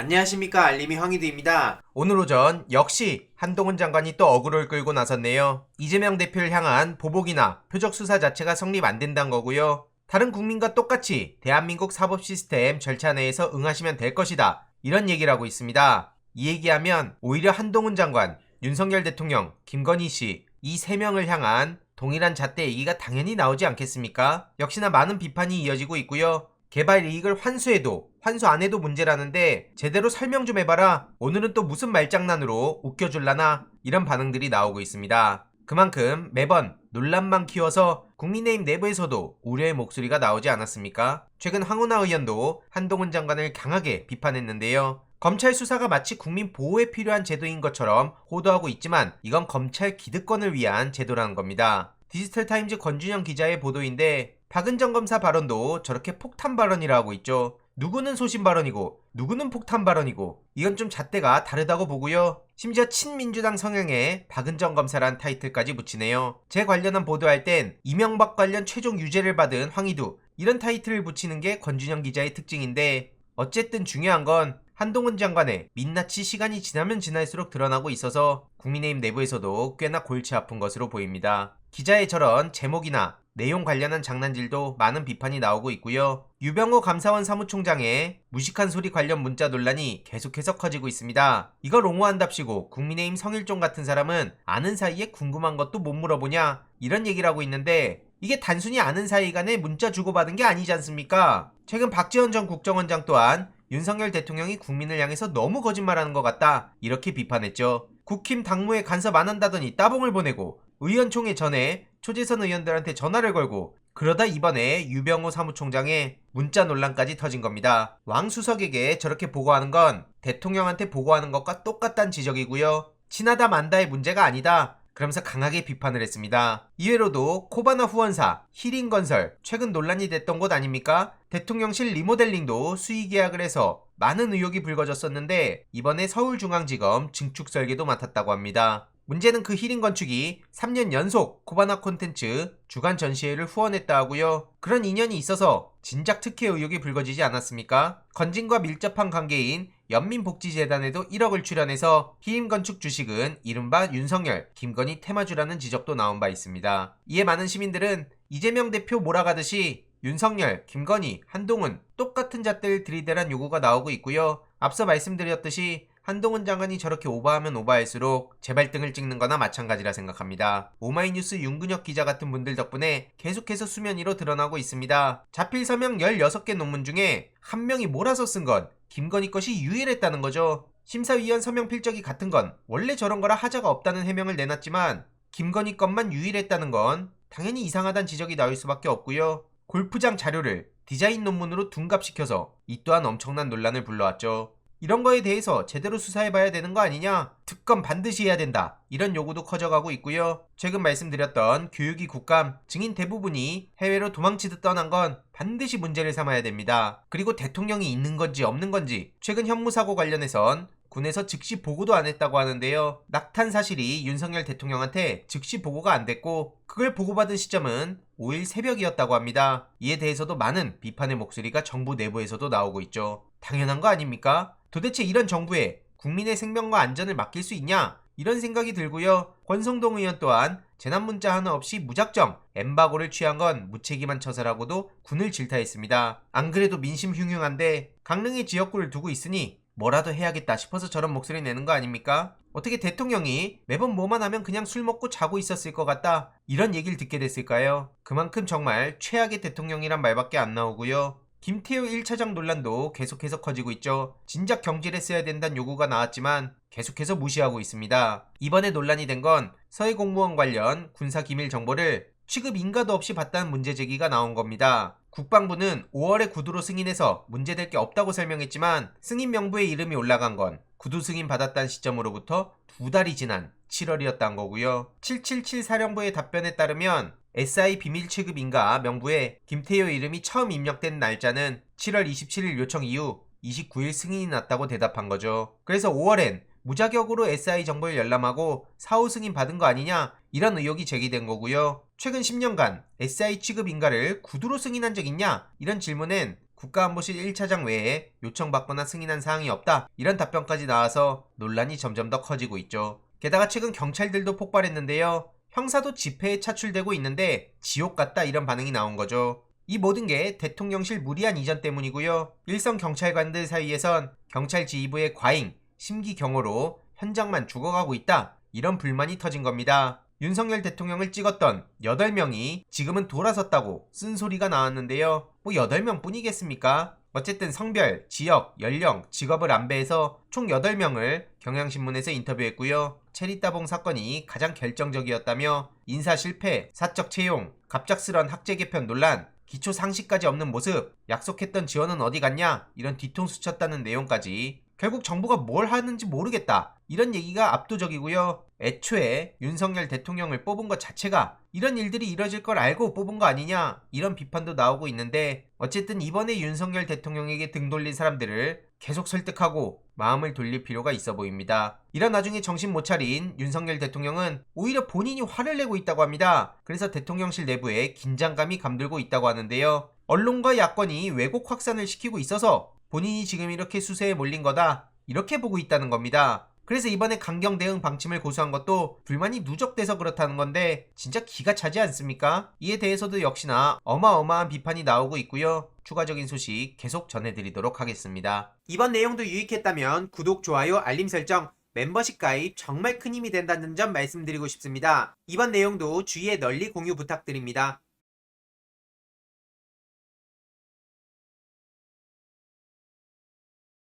안녕하십니까, 알림이 황희두입니다. 오늘 오전 역시 한동훈 장관이 또 어그로를 끌고 나섰네요. 이재명 대표를 향한 보복이나 표적 수사 자체가 성립 안 된다는 거고요. 다른 국민과 똑같이 대한민국 사법 시스템 절차 내에서 응하시면 될 것이다. 이런 얘기를 하고 있습니다. 이 얘기하면 오히려 한동훈 장관, 윤석열 대통령, 김건희 씨 이 세 명을 향한 동일한 잣대 얘기가 당연히 나오지 않겠습니까? 역시나 많은 비판이 이어지고 있고요. 개발 이익을 환수해도 환수 안 해도 문제라는데 제대로 설명 좀 해봐라. 오늘은 또 무슨 말장난으로 웃겨줄라나? 이런 반응들이 나오고 있습니다. 그만큼 매번 논란만 키워서 국민의힘 내부에서도 우려의 목소리가 나오지 않았습니까? 최근 황운하 의원도 한동훈 장관을 강하게 비판했는데요. 검찰 수사가 마치 국민 보호에 필요한 제도인 것처럼 호도하고 있지만 이건 검찰 기득권을 위한 제도라는 겁니다. 디지털타임즈 권준영 기자의 보도인데 박은정 검사 발언도 저렇게 폭탄 발언이라 하고 있죠. 누구는 소신 발언이고 누구는 폭탄 발언이고 이건 좀 잣대가 다르다고 보고요. 심지어 친민주당 성향의 박은정 검사란 타이틀까지 붙이네요. 제 관련한 보도할 땐 이명박 관련 최종 유죄를 받은 황희두 이런 타이틀을 붙이는 게 권준영 기자의 특징인데 어쨌든 중요한 건 한동훈 장관의 민낯이 시간이 지나면 지날수록 드러나고 있어서 국민의힘 내부에서도 꽤나 골치 아픈 것으로 보입니다. 기자의 저런 제목이나 내용 관련한 장난질도 많은 비판이 나오고 있고요. 유병호 감사원 사무총장의 무식한 소리 관련 문자 논란이 계속해서 커지고 있습니다. 이걸 옹호한답시고 국민의힘 성일종 같은 사람은 아는 사이에 궁금한 것도 못 물어보냐 이런 얘기를 하고 있는데 이게 단순히 아는 사이 간에 문자 주고받은 게 아니지 않습니까? 최근 박지원 전 국정원장 또한 윤석열 대통령이 국민을 향해서 너무 거짓말하는 것 같다 이렇게 비판했죠. 국힘 당무에 간섭 안 한다더니 따봉을 보내고 의원총회 전에 초재선 의원들한테 전화를 걸고 그러다 이번에 유병호 사무총장의 문자 논란까지 터진 겁니다. 왕 수석에게 저렇게 보고하는 건 대통령한테 보고하는 것과 똑같다는 지적이고요. 친하다 만다의 문제가 아니다. 그러면서 강하게 비판을 했습니다. 이외로도 코바나 후원사, 히린건설 최근 논란이 됐던 곳 아닙니까? 대통령실 리모델링도 수의 계약을 해서 많은 의혹이 불거졌었는데 이번에 서울중앙지검 증축설계도 맡았다고 합니다. 문제는 그 히린건축이 3년 연속 코바나 콘텐츠 주간 전시회를 후원했다 하고요. 그런 인연이 있어서 진작 특혜 의혹이 불거지지 않았습니까? 건진과 밀접한 관계인 연민복지재단에도 1억을 출연해서 히림건축 주식은 이른바 윤석열, 김건희 테마주라는 지적도 나온 바 있습니다. 이에 많은 시민들은 이재명 대표 몰아가듯이 윤석열, 김건희, 한동훈 똑같은 잣대를 들이대란 요구가 나오고 있고요. 앞서 말씀드렸듯이 한동훈 장관이 저렇게 오버하면 오버할수록 재발등을 찍는 거나 마찬가지라 생각합니다. 오마이뉴스 윤근혁 기자 같은 분들 덕분에 계속해서 수면 위로 드러나고 있습니다. 자필 서명 16개 논문 중에 한 명이 몰아서 쓴 건 김건희 것이 유일했다는 거죠. 심사위원 서명 필적이 같은 건 원래 저런 거라 하자가 없다는 해명을 내놨지만 김건희 것만 유일했다는 건 당연히 이상하다는 지적이 나올 수밖에 없고요. 골프장 자료를 디자인 논문으로 둔갑시켜서 이 또한 엄청난 논란을 불러왔죠. 이런 거에 대해서 제대로 수사해봐야 되는 거 아니냐? 특검 반드시 해야 된다. 이런 요구도 커져가고 있고요. 최근 말씀드렸던 교육위 국감 증인 대부분이 해외로 도망치듯 떠난 건 반드시 문제를 삼아야 됩니다. 그리고 대통령이 있는 건지 없는 건지 최근 현무사고 관련해선 군에서 즉시 보고도 안 했다고 하는데요. 낙탄 사실이 윤석열 대통령한테 즉시 보고가 안 됐고 그걸 보고받은 시점은 5일 새벽이었다고 합니다. 이에 대해서도 많은 비판의 목소리가 정부 내부에서도 나오고 있죠. 당연한 거 아닙니까? 도대체 이런 정부에 국민의 생명과 안전을 맡길 수 있냐? 이런 생각이 들고요. 권성동 의원 또한 재난 문자 하나 없이 무작정 엠바고를 취한 건 무책임한 처사라고도 군을 질타했습니다. 안 그래도 민심 흉흉한데 강릉에 지역구를 두고 있으니 뭐라도 해야겠다 싶어서 저런 목소리 내는 거 아닙니까? 어떻게 대통령이 매번 뭐만 하면 그냥 술 먹고 자고 있었을 것 같다 이런 얘기를 듣게 됐을까요? 그만큼 정말 최악의 대통령이란 말밖에 안 나오고요. 김태효 1차장 논란도 계속해서 커지고 있죠. 진작 경질했어야 된다는 요구가 나왔지만 계속해서 무시하고 있습니다. 이번에 논란이 된 건 서해 공무원 관련 군사 기밀 정보를 취급 인가도 없이 봤다는 문제 제기가 나온 겁니다. 국방부는 5월에 구두로 승인해서 문제될 게 없다고 설명했지만 승인 명부에 이름이 올라간 건 구두 승인 받았다는 시점으로부터 2달이 지난 7월이었다는 거고요. 777 사령부의 답변에 따르면 SI 비밀 취급 인가 명부에 김태효 이름이 처음 입력된 날짜는 7월 27일 요청 이후 29일 승인이 났다고 대답한 거죠. 그래서 5월엔 무자격으로 SI 정보를 열람하고 사후 승인 받은 거 아니냐 이런 의혹이 제기된 거고요. 최근 10년간 SI 취급 인가를 구두로 승인한 적 있냐 이런 질문엔 국가안보실 1차장 외에 요청받거나 승인한 사항이 없다. 이런 답변까지 나와서 논란이 점점 더 커지고 있죠. 게다가 최근 경찰들도 폭발했는데요. 형사도 집회에 차출되고 있는데 지옥 같다 이런 반응이 나온 거죠. 이 모든 게 대통령실 무리한 이전 때문이고요. 일선 경찰관들 사이에선 경찰 지휘부의 과잉, 심기경호로 현장만 죽어가고 있다. 이런 불만이 터진 겁니다. 윤석열 대통령을 찍었던 8명이 지금은 돌아섰다고 쓴소리가 나왔는데요. 뭐 8명 뿐이겠습니까? 어쨌든 성별, 지역, 연령, 직업을 안배해서 총 8명을 경향신문에서 인터뷰했고요. 체리따봉 사건이 가장 결정적이었다며 인사 실패, 사적 채용, 갑작스런 학제 개편 논란, 기초 상식까지 없는 모습, 약속했던 지원은 어디 갔냐 이런 뒤통수 쳤다는 내용까지 결국 정부가 뭘 하는지 모르겠다 이런 얘기가 압도적이고요. 애초에 윤석열 대통령을 뽑은 것 자체가 이런 일들이 이뤄질 걸 알고 뽑은 거 아니냐 이런 비판도 나오고 있는데 어쨌든 이번에 윤석열 대통령에게 등 돌린 사람들을 계속 설득하고 마음을 돌릴 필요가 있어 보입니다. 이런 와중에 정신 못 차린 윤석열 대통령은 오히려 본인이 화를 내고 있다고 합니다. 그래서 대통령실 내부에 긴장감이 감돌고 있다고 하는데요. 언론과 야권이 왜곡 확산을 시키고 있어서 본인이 지금 이렇게 수세에 몰린 거다 이렇게 보고 있다는 겁니다. 그래서 이번에 강경 대응 방침을 고수한 것도 불만이 누적돼서 그렇다는 건데 진짜 기가 차지 않습니까? 이에 대해서도 역시나 어마어마한 비판이 나오고 있고요. 추가적인 소식 계속 전해드리도록 하겠습니다. 이번 내용도 유익했다면 구독, 좋아요, 알림 설정, 멤버십 가입 정말 큰 힘이 된다는 점 말씀드리고 싶습니다. 이번 내용도 주위에 널리 공유 부탁드립니다.